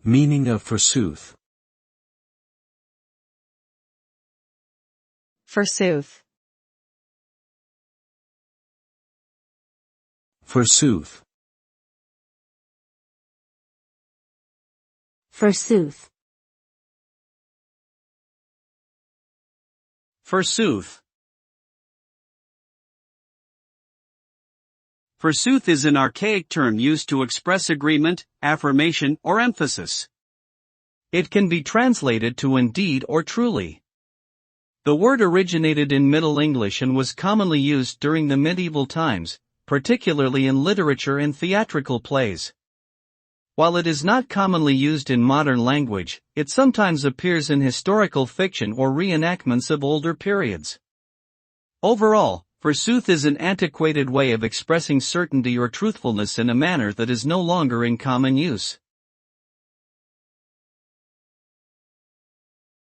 Meaning of forsooth. Forsooth. Forsooth. Forsooth. Forsooth. Forsooth is an archaic term used to express agreement, affirmation, or emphasis. It can be translated to indeed or truly. The word originated in Middle English and was commonly used during the medieval times, particularly in literature and theatrical plays. While it is not commonly used in modern language, it sometimes appears in historical fiction or reenactments of older periods. Overall, forsooth is an antiquated way of expressing certainty or truthfulness in a manner that is no longer in common use.